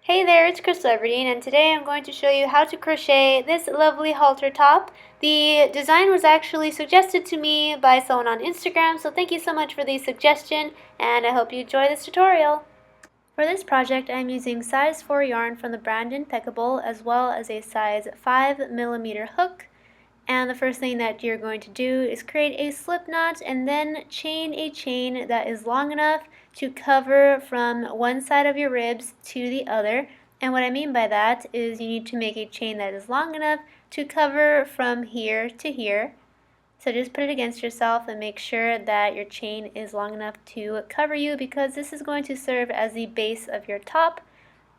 Hey there, it's Krystal Everdeen, and today I'm going to show you how to crochet this lovely halter top. The design was actually suggested to me by someone on Instagram, so thank you so much for the suggestion, and I hope you enjoy this tutorial. For this project, I'm using size 4 yarn from the brand Impeccable, as well as a size 5mm hook. And the first thing that you're going to do is create a slip knot and then chain a chain that is long enough to cover from one side of your ribs to the other. And what I mean by that is you need to make a chain that is long enough to cover from here to here. So just put it against yourself and make sure that your chain is long enough to cover you, because this is going to serve as the base of your top.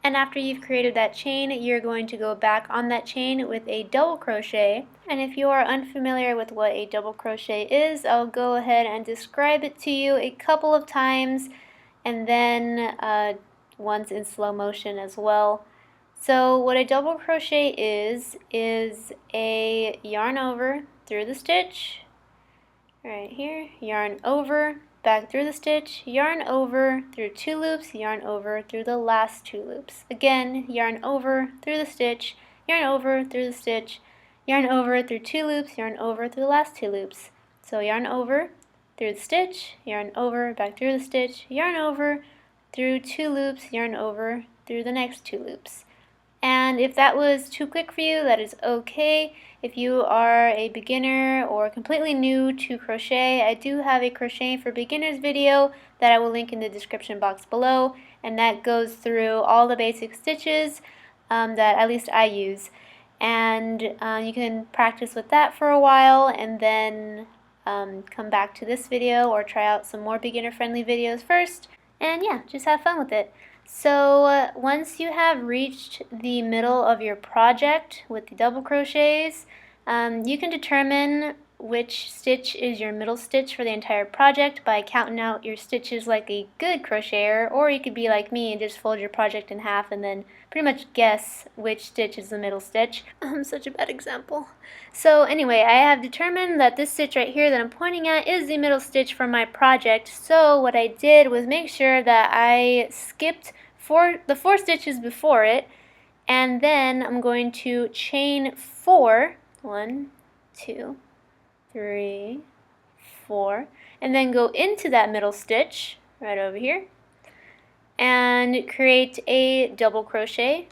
And after you've created that chain, you're going to go back on that chain with a double crochet. And if you are unfamiliar with what a double crochet is, I'll go ahead and describe it to you a couple of times, and then once in slow motion as well. So what a double crochet is a yarn over through the stitch, right here, yarn over, back through the stitch, yarn over through 2 loops, yarn over through the last 2 loops. Again, yarn over through the stitch, yarn over through the stitch, yarn over through 2 loops, yarn over through the last 2 loops. So yarn over through the stitch, yarn over, back through the stitch, yarn over through 2 loops, yarn over through the next 2 loops. And if that was too quick for you, that is okay. If you are a beginner or completely new to crochet, I do have a Crocheting for Beginners video that I will link in the description box below, and that goes through all the basic stitches that at least I use. And you can practice with that for a while and then come back to this video or try out some more beginner-friendly videos first. And yeah, just have fun with it. So once you have reached the middle of your project with the double crochets, you can determine which stitch is your middle stitch for the entire project by counting out your stitches like a good crocheter, or you could be like me and just fold your project in half and then pretty much guess which stitch is the middle stitch. I'm such a bad example. So anyway, I have determined that this stitch right here that I'm pointing at is the middle stitch for my project. So what I did was make sure that I skipped the 4 stitches before it, and then I'm going to chain 4, 1, 2, 3, 4, and then go into that middle stitch right over here and create a double crochet,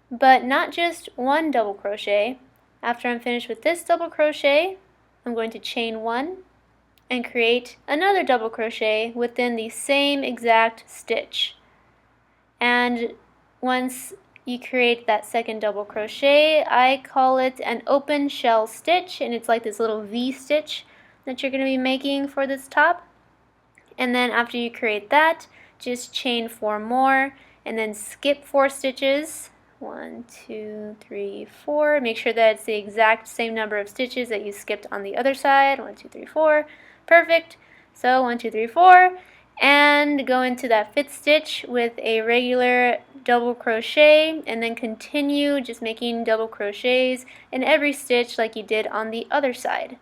but not just one double crochet. After I'm finished with this double crochet, I'm going to chain 1 and create another double crochet within the same exact stitch. And once you create that second double crochet, I call it an open shell stitch, and it's like this little V stitch that you're going to be making for this top. And then after you create that, just chain 4 more and then skip 4 stitches. 1, 2, 3, 4. Make sure that it's the exact same number of stitches that you skipped on the other side. 1, 2, 3, 4. Perfect. So 1, 2, 3, 4. And go into that 5th stitch with a regular double crochet, and then continue just making double crochets in every stitch like you did on the other side.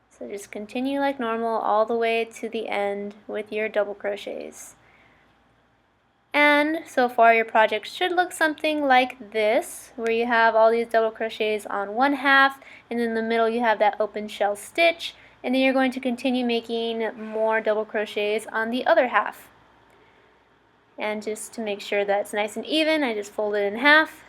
So just continue like normal all the way to the end with your double crochets. And so far your project should look something like this, where you have all these double crochets on one half, and in the middle you have that open shell stitch. And then you're going to continue making more double crochets on the other half. And just to make sure that it's nice and even, I just fold it in half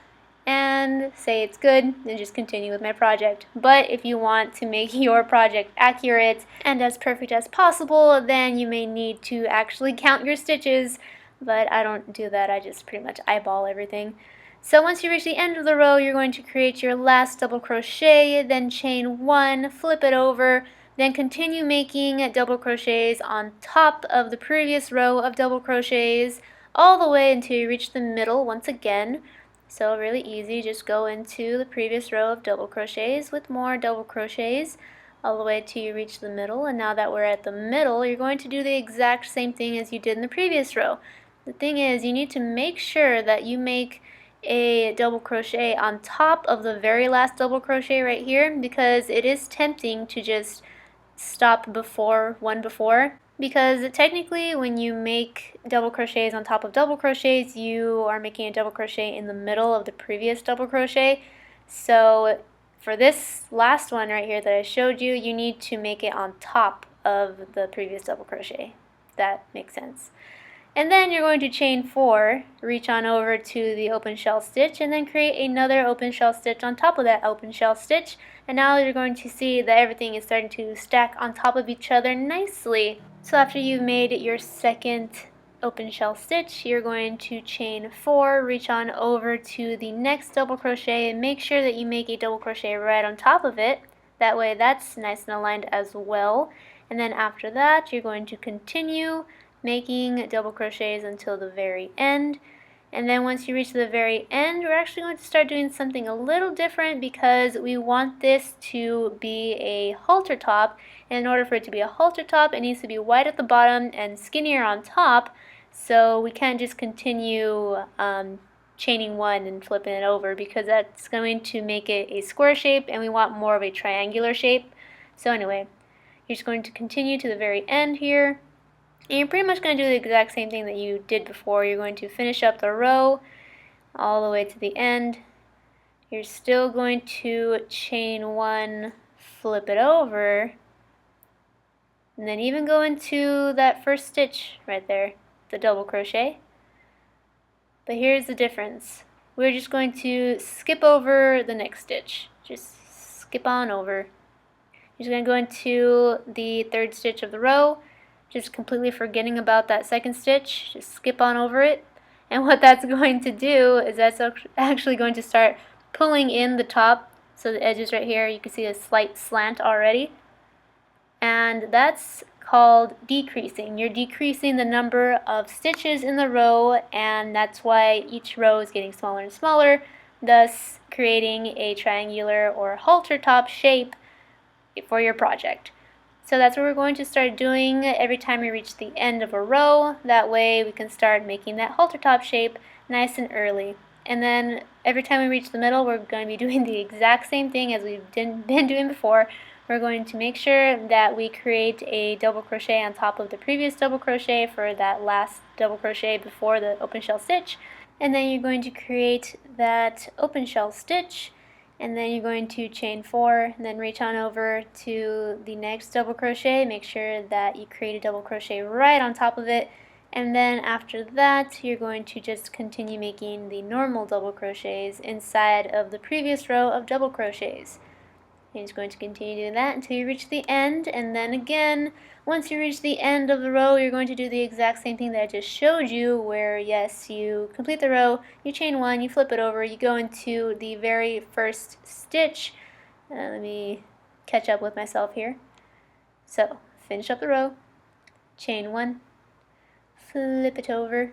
and say it's good, and just continue with my project. But if you want to make your project accurate and as perfect as possible, then you may need to actually count your stitches, but I don't do that. I just pretty much eyeball everything. So once you reach the end of the row, you're going to create your last double crochet, then chain 1, flip it over, then continue making double crochets on top of the previous row of double crochets all the way until you reach the middle once again. So really easy, just go into the previous row of double crochets with more double crochets all the way till you reach the middle. And now that we're at the middle, you're going to do the exact same thing as you did in the previous row. The thing is, you need to make sure that you make a double crochet on top of the very last double crochet right here, because it is tempting to just stop before one before. because technically when you make double crochets on top of double crochets, you are making a double crochet in the middle of the previous double crochet. So for this last one right here that I showed you, you need to make it on top of the previous double crochet. That makes sense. And then you're going to chain 4, reach on over to the open shell stitch, and then create another open shell stitch on top of that open shell stitch. And now you're going to see that everything is starting to stack on top of each other nicely. So after you've made your second open shell stitch, you're going to chain 4, reach on over to the next double crochet, and make sure that you make a double crochet right on top of it. That way that's nice and aligned as well. And then after that, you're going to continue making double crochets until the very end. And then once you reach the very end, we're actually going to start doing something a little different because we want this to be a halter top. And in order for it to be a halter top, it needs to be wide at the bottom and skinnier on top. So we can't just continue chaining 1 and flipping it over, because that's going to make it a square shape and we want more of a triangular shape. So anyway, you're just going to continue to the very end here. And you're pretty much going to do the exact same thing that you did before. You're going to finish up the row all the way to the end. You're still going to chain 1, flip it over, and then even go into that first stitch right there, the double crochet. But here's the difference. We're just going to skip over the next stitch. Just skip on over. You're just going to go into the third stitch of the row, just completely forgetting about that second stitch. Just skip on over it. And what that's going to do is that's actually going to start pulling in the top. So the edges right here, you can see a slight slant already. And that's called decreasing. You're decreasing the number of stitches in the row, and that's why each row is getting smaller and smaller, thus creating a triangular or halter top shape for your project. So that's what we're going to start doing every time we reach the end of a row. That way we can start making that halter top shape nice and early. And then every time we reach the middle, we're going to be doing the exact same thing as we've been doing before. We're going to make sure that we create a double crochet on top of the previous double crochet for that last double crochet before the open shell stitch. And then you're going to create that open shell stitch, and then you're going to chain 4 and then reach on over to the next double crochet. Make sure that you create a double crochet right on top of it, and then after that you're going to just continue making the normal double crochets inside of the previous row of double crochets. You're just going to continue doing that until you reach the end, and then again, once you reach the end of the row, you're going to do the exact same thing that I just showed you, where yes, you complete the row, you chain 1, you flip it over, you go into the very first stitch. Let me catch up with myself here. So, finish up the row, chain 1, flip it over,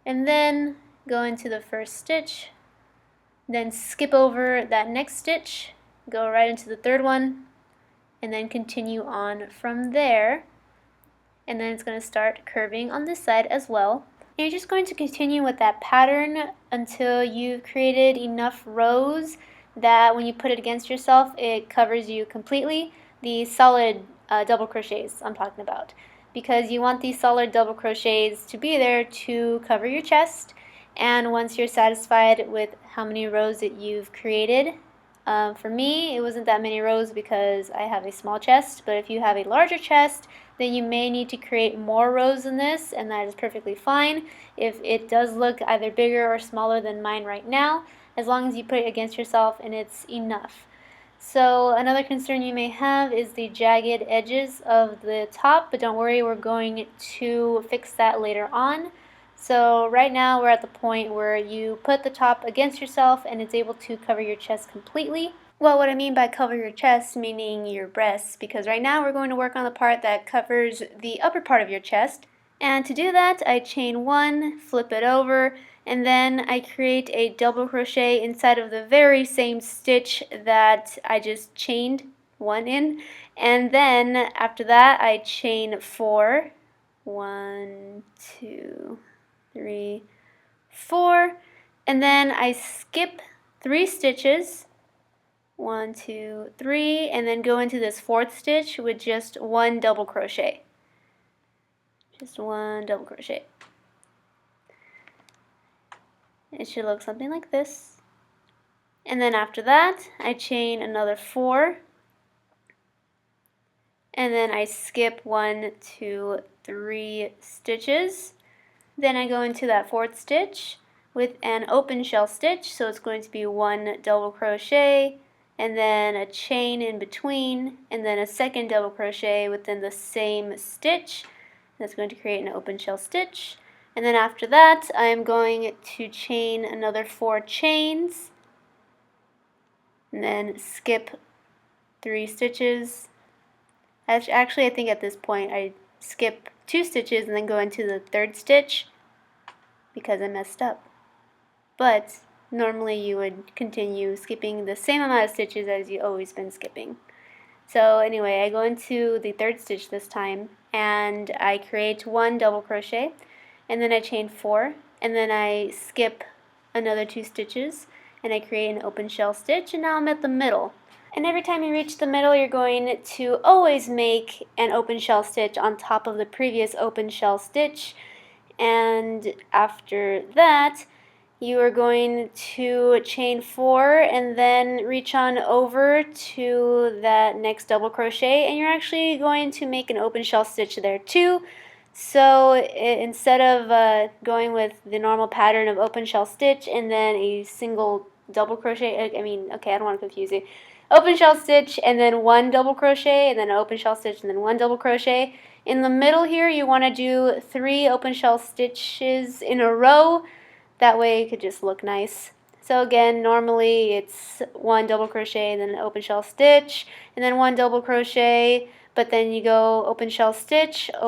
and then go into the first stitch, then skip over that next stitch, go right into the third one, and then continue on from there. And then it's going to start curving on this side as well. And you're just going to continue with that pattern until you've created enough rows that when you put it against yourself, it covers you completely. The solid double crochets I'm talking about, because you want these solid double crochets to be there to cover your chest. And once you're satisfied with how many rows that you've created, for me, it wasn't that many rows because I have a small chest, but if you have a larger chest, then you may need to create more rows than this, and that is perfectly fine. If it does look either bigger or smaller than mine right now, as long as you put it against yourself and it's enough. So another concern you may have is the jagged edges of the top, but don't worry, we're going to fix that later on. So right now we're at the point where you put the top against yourself and it's able to cover your chest completely. Well, what I mean by cover your chest, meaning your breasts, because right now we're going to work on the part that covers the upper part of your chest. And to do that, I chain 1, flip it over, and then I create a double crochet inside of the very same stitch that I just chained 1 in. And then after that, I chain 4. 1, 2, 3, 4, and then I skip 3 stitches, 1, 2, 3, and then go into this 4th stitch with just 1 double crochet. just 1 double crochet. It should look something like this. And then after that, I chain another 4, and then I skip 1, 2, 3 stitches. Then I go into that 4th stitch with an open shell stitch, so it's going to be 1 double crochet, and then a chain in between, and then a second double crochet within the same stitch. That's going to create an open shell stitch. And then after that, I'm going to chain another 4 chains, and then skip 3 stitches. Actually, I think at this point I skip 2 stitches and then go into the 3rd stitch because I messed up. But normally you would continue skipping the same amount of stitches as you've always been skipping. So anyway, I go into the 3rd stitch this time, and I create 1 double crochet, and then I chain 4, and then I skip another 2 stitches, and I create an open shell stitch, and now I'm at the middle. And every time you reach the middle, you're going to always make an open shell stitch on top of the previous open shell stitch. And after that, you are going to chain 4 and then reach on over to that next double crochet, and you're actually going to make an open shell stitch there too. So instead of going with the normal pattern of open shell stitch and then a single double crochet, okay, I don't want to confuse you. Open shell stitch and then 1 double crochet, and then an open shell stitch and then 1 double crochet. In the middle here, you want to do 3 open shell stitches in a row. That way it could just look nice. So again, normally it's 1 double crochet, then an open shell stitch, and then 1 double crochet, but then you go open shell stitch, and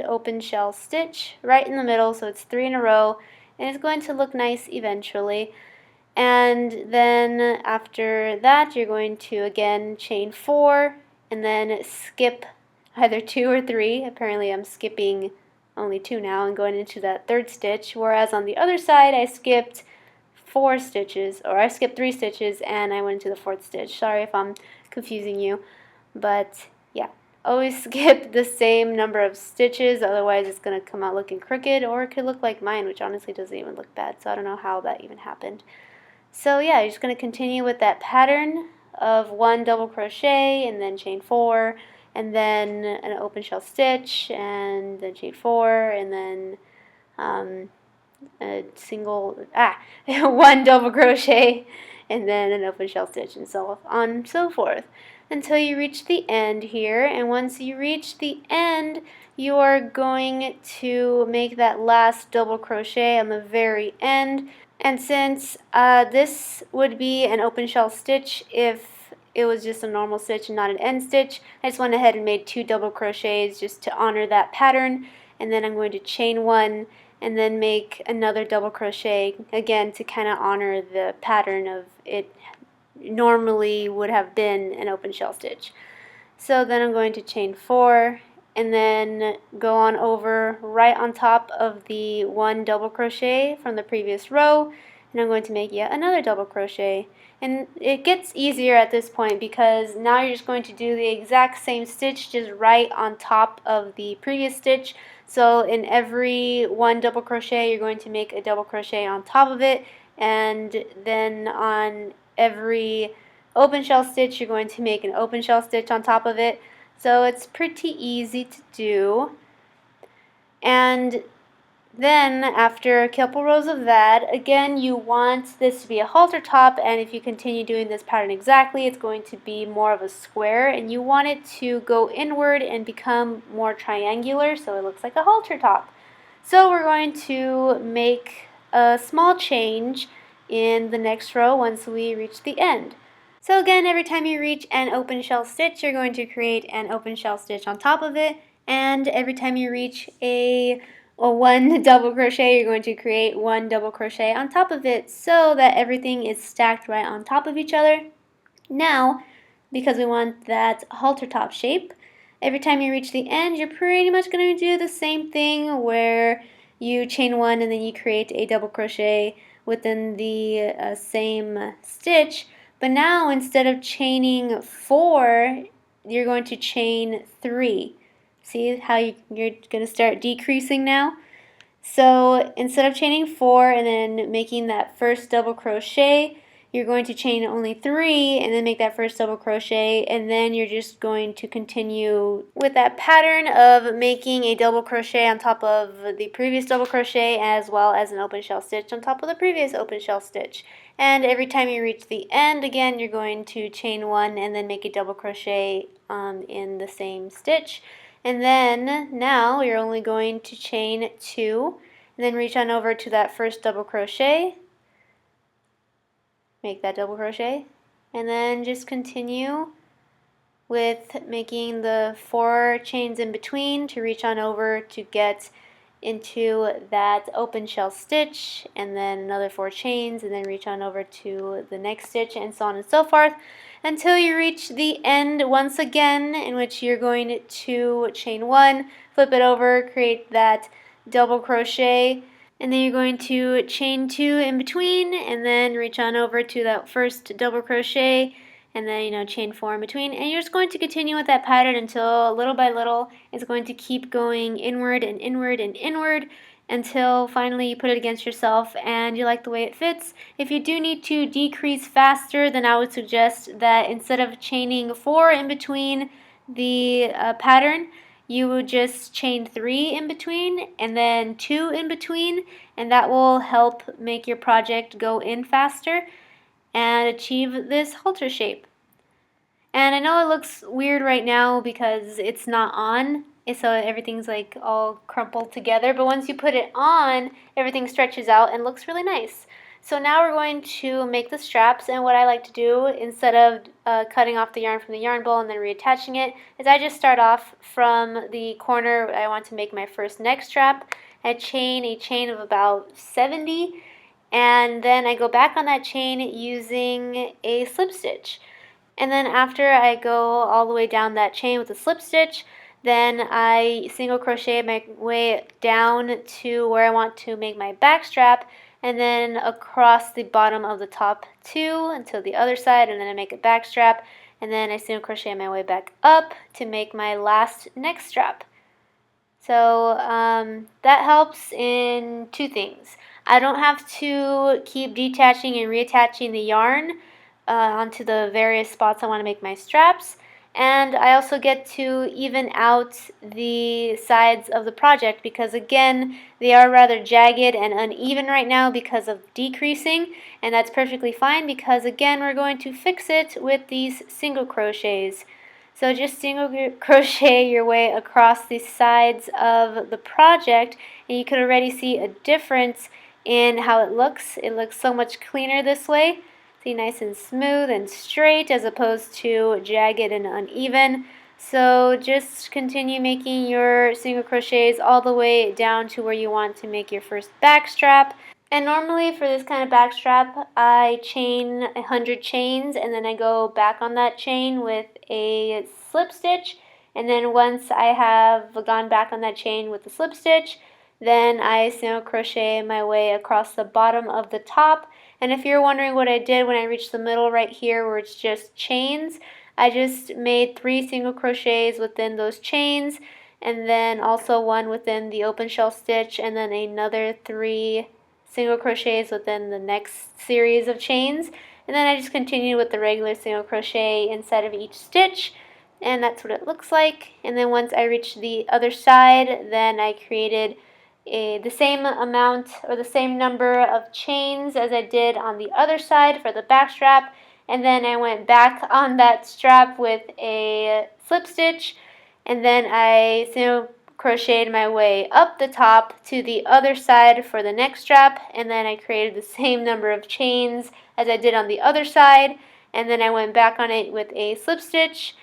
open shell stitch right in the middle, so it's 3 in a row, and it's going to look nice eventually. And then after that, you're going to again chain 4 and then skip either 2 or 3. Apparently I'm skipping only 2 now and going into that 3rd stitch, whereas on the other side I skipped 4 stitches, or I skipped 3 stitches and I went into the 4th stitch. Sorry if I'm confusing you, but yeah, always skip the same number of stitches, otherwise it's going to come out looking crooked, or it could look like mine, which honestly doesn't even look bad, so I don't know how that even happened. So yeah, you're just going to continue with that pattern of 1 double crochet and then chain 4 and then an open shell stitch and then chain 4 and then a single 1 double crochet and then an open shell stitch, and so on and so forth until you reach the end here. And once you reach the end, you are going to make that last double crochet on the very end. And since this would be an open shell stitch if it was just a normal stitch and not an end stitch, I just went ahead and made 2 double crochets just to honor that pattern, and then I'm going to chain 1 and then make another double crochet again to kind of honor the pattern of it normally would have been an open shell stitch. So then I'm going to chain 4 and then go on over right on top of the 1 double crochet from the previous row, and I'm going to make yet another double crochet. And it gets easier at this point because now you're just going to do the exact same stitch just right on top of the previous stitch. So in every 1 double crochet you're going to make a double crochet on top of it, and then on every open shell stitch you're going to make an open shell stitch on top of it. So it's pretty easy to do. And then after a couple rows of that, again you want this to be a halter top, and if you continue doing this pattern exactly, it's going to be more of a square, and you want it to go inward and become more triangular so it looks like a halter top. So we're going to make a small change in the next row once we reach the end. So again, every time you reach an open shell stitch, you're going to create an open shell stitch on top of it, and every time you reach a 1 double crochet, you're going to create 1 double crochet on top of it so that everything is stacked right on top of each other. Now, because we want that halter top shape, every time you reach the end, you're pretty much going to do the same thing where you chain 1 and then you create a double crochet within the same stitch. But now instead of chaining 4, you're going to chain 3. See how you're going to start decreasing now? So instead of chaining 4 and then making that first double crochet, you're going to chain only 3 and then make that first double crochet, and then you're just going to continue with that pattern of making a double crochet on top of the previous double crochet, as well as an open shell stitch on top of the previous open shell stitch. And every time you reach the end, again, you're going to chain 1 and then make a double crochet in the same stitch. And then now you're only going to chain 2 and then reach on over to that first double crochet, make that double crochet, and then just continue with making the 4 chains in between to reach on over to get into that open shell stitch, and then another 4 chains, and then reach on over to the next stitch, and so on and so forth until you reach the end once again, in which you're going to chain 1, flip it over, create that double crochet, and then you're going to chain 2 in between, and then reach on over to that first double crochet, and then chain 4 in between, and you're just going to continue with that pattern until little by little it's going to keep going inward and inward and inward until finally you put it against yourself and you like the way it fits. If you do need to decrease faster, then I would suggest that instead of chaining 4 in between the pattern, you would just chain 3 in between and then 2 in between, and that will help make your project go in faster and achieve this halter shape. And I know it looks weird right now because it's not on, so everything's like all crumpled together, but once you put it on, everything stretches out and looks really nice. So now we're going to make the straps, and what I like to do instead of cutting off the yarn from the yarn ball and then reattaching it is I just start off from the corner I want to make my first neck strap. I chain a chain of about 70, and then I go back on that chain using a slip stitch. And then after I go all the way down that chain with a slip stitch, then I single crochet my way down to where I want to make my back strap, and then across the bottom of the top 2 until the other side, and then I make a back strap, and then I single crochet my way back up to make my last neck strap. So that helps in 2 things. I don't have to keep detaching and reattaching the yarn onto the various spots I want to make my straps, and I also get to even out the sides of the project because again they are rather jagged and uneven right now because of decreasing, and that's perfectly fine because again we're going to fix it with these single crochets. So just single crochet your way across the sides of the project, and you can already see a difference in how it looks. It looks so much cleaner this way. See, nice and smooth and straight as opposed to jagged and uneven. So just continue making your single crochets all the way down to where you want to make your first back strap. And normally for this kind of back strap, I chain 100 chains and then I go back on that chain with a slip stitch. And then once I have gone back on that chain with the slip stitch, then I single crochet my way across the bottom of the top. And if you're wondering what I did when I reached the middle right here where it's just chains, I just made 3 single crochets within those chains, and then also 1 within the open shell stitch, and then another 3 single crochets within the next series of chains, and then I just continued with the regular single crochet inside of each stitch, and that's what it looks like. And then once I reached the other side, then I created the same amount or the same number of chains as I did on the other side for the back strap, and then I went back on that strap with a slip stitch, and then I single crocheted my way up the top to the other side for the next strap, and then I created the same number of chains as I did on the other side, and then I went back on it with a slip stitch,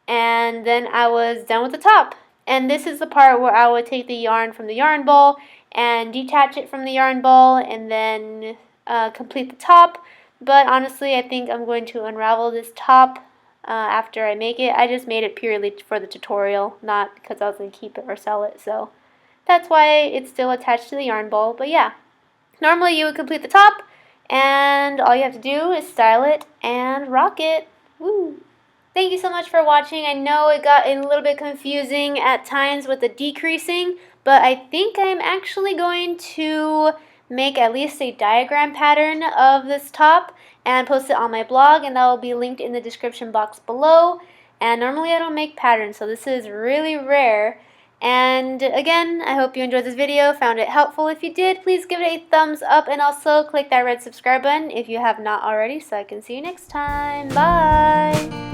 and then I was done with the top. And this is the part where I would take the yarn from the yarn ball and detach it from the yarn ball and then complete the top. But honestly, I think I'm going to unravel this top after I make it. I just made it purely for the tutorial, not because I was going to keep it or sell it. So that's why it's still attached to the yarn ball. But yeah, normally you would complete the top and all you have to do is style it and rock it. Woo! Thank you so much for watching. I know it got a little bit confusing at times with the decreasing, but I think I'm actually going to make at least a diagram pattern of this top and post it on my blog, and that will be linked in the description box below. And normally I don't make patterns, so this is really rare. And again, I hope you enjoyed this video, found it helpful. If you did, please give it a thumbs up and also click that red subscribe button if you have not already, so I can see you next time. Bye!